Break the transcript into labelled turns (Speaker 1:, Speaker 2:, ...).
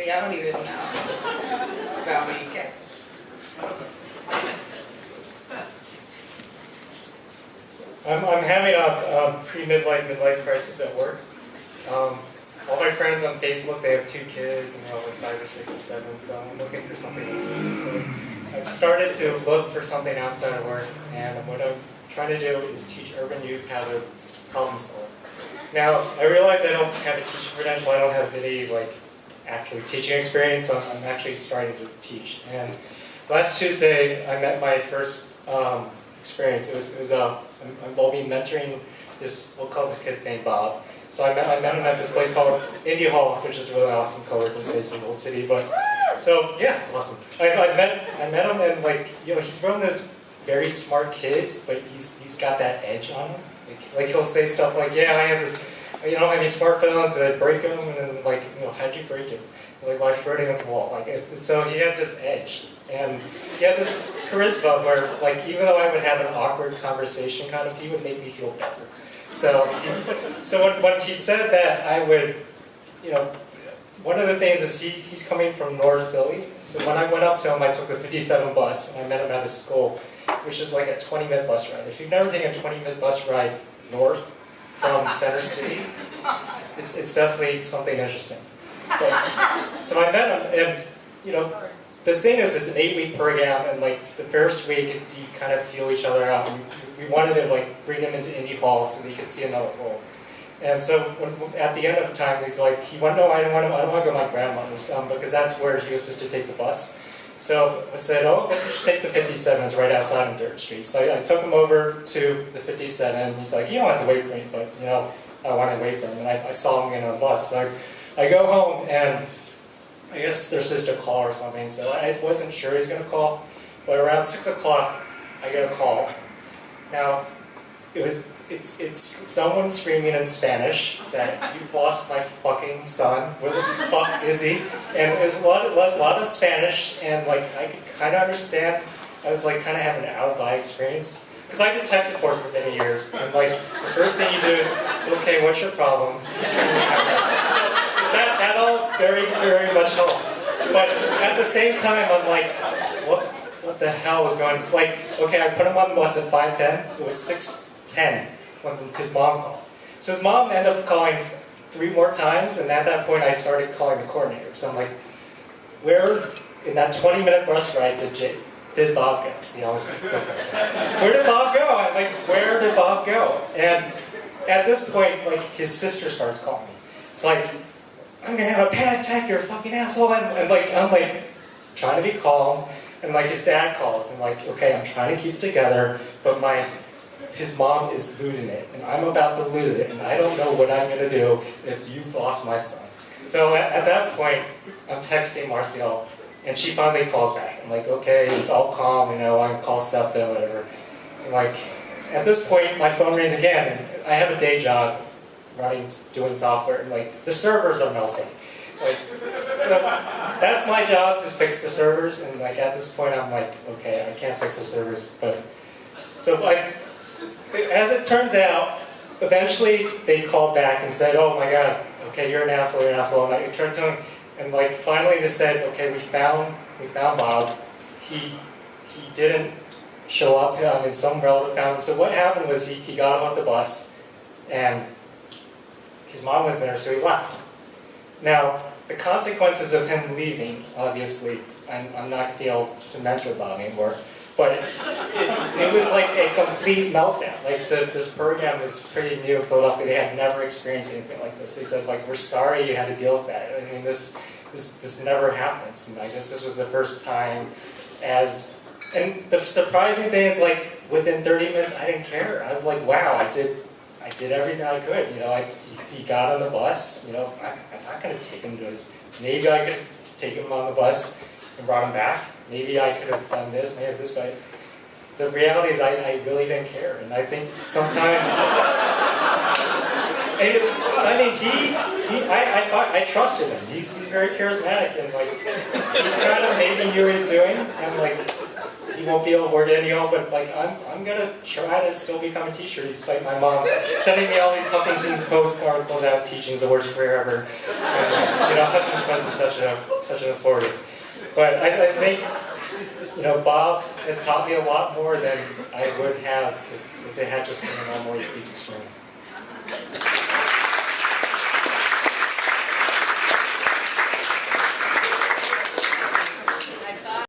Speaker 1: See, I don't even know about me. Okay.
Speaker 2: I'm having a pre-midlife crisis at work. All my friends on Facebook, they have 2 kids, and they're all like 5 or 6 or 7, so I'm looking for something else to do. So I've started to look for something outside of work, and what I'm trying to do is teach urban youth how to problem solve. Now, I realize I don't have a teaching credential, I don't have any actually teaching experience, so I'm actually starting to teach. And last Tuesday, I met my first experience. It was involving mentoring this, we'll call this kid named Bob. So I met him at this place called Indie Hall, which is a really awesome co-working space in Old City. But so yeah, awesome. I met him, and he's one of those very smart kids, but he's got that edge on him. Like he'll say stuff like, "Yeah, I have this. I don't have any smartphones, so I break them." And then how'd you break it? Like by throwing against the wall. So he had this edge, and he had this charisma where even though I would have an awkward conversation, he would make me feel better. So when he said that, I would, one of the things is he's coming from North Philly. So when I went up to him, I took the 57 bus, and I met him at his school, which is like a 20-minute bus ride. If you've never taken a 20-minute bus ride north from Center City, it's definitely something interesting. So I met him, and the thing is, it's an 8-week program, and the first week you kind of feel each other out. And we wanted to bring him into Indie Hall so that he could see another role. And so at the end of the time, he's like, I don't want to go to my grandmother's because that's where he was supposed to take the bus. So I said, let's just take the 57. It's right outside on Dirt Street. So I took him over to the 57. He's like, you don't have to wait for me, but I want to wait for him. And I saw him in a bus. So I go home, and I guess they're supposed to call or something, so I wasn't sure he was going to call. But around 6 o'clock, I get a call. Now, it's someone screaming in Spanish that you've lost my fucking son. Where the fuck is he? And it was a lot of Spanish, and I could kind of understand. I was kind of having an out-of-body experience. Because I did tech support for many years, and the first thing you do is, okay, what's your problem? That all very, very much helped. But at the same time, I'm like, what the hell is going on? Okay, I put him on the bus at 5:10. It was 6:10 when his mom called. So his mom ended up calling 3 more times, and at that point, I started calling the coordinator. So I'm like, where in that 20-minute bus ride did Bob go? See, I was mixed up. Where did Bob go? I'm like, where did Bob go? And at this point, his sister starts calling me. It's like, I'm gonna have a panic attack, you're a fucking asshole. And I'm trying to be calm, and his dad calls, and okay, I'm trying to keep it together, but his mom is losing it, and I'm about to lose it, and I don't know what I'm gonna do if you've lost my son. So at that point, I'm texting Marcial, and she finally calls back. I'm like, okay, it's all calm, I can call SEPTA, whatever. And at this point, my phone rings again, and I have a day job doing software, and the servers are melting. So that's my job, to fix the servers, and at this point I'm like, okay, I can't fix the servers, but so as it turns out, eventually they called back and said, oh my god, okay, you're an asshole, and I turned to him, and finally they said, okay, we found Bob. He didn't show up. Some relative found him. So what happened was he got off the bus, and his mom was there, so he left. Now, the consequences of him leaving, obviously, I'm not going to be able to mentor Bob anymore, but it was a complete meltdown. This program was pretty new in Philadelphia. They had never experienced anything like this. They said, we're sorry you had to deal with that. This never happens. And I guess this was the first time and the surprising thing is, within 30 minutes, I didn't care. I was like, wow, I did everything I could. He got on the bus. I'm not going to take him to maybe I could take him on the bus and brought him back. Maybe I could have done this, maybe this, but the reality is I really didn't care. And I think sometimes, I trusted him. He's very charismatic, and he kind of maybe knew what he's doing. And he won't be able to work anyhow, but like I'm gonna try to still become a teacher despite my mom sending me all these Huffington Post articles about teaching is the worst career ever. And, Huffington Post is such an authority. But I think, Bob has taught me a lot more than I would have if it had just been a normal 8-week experience.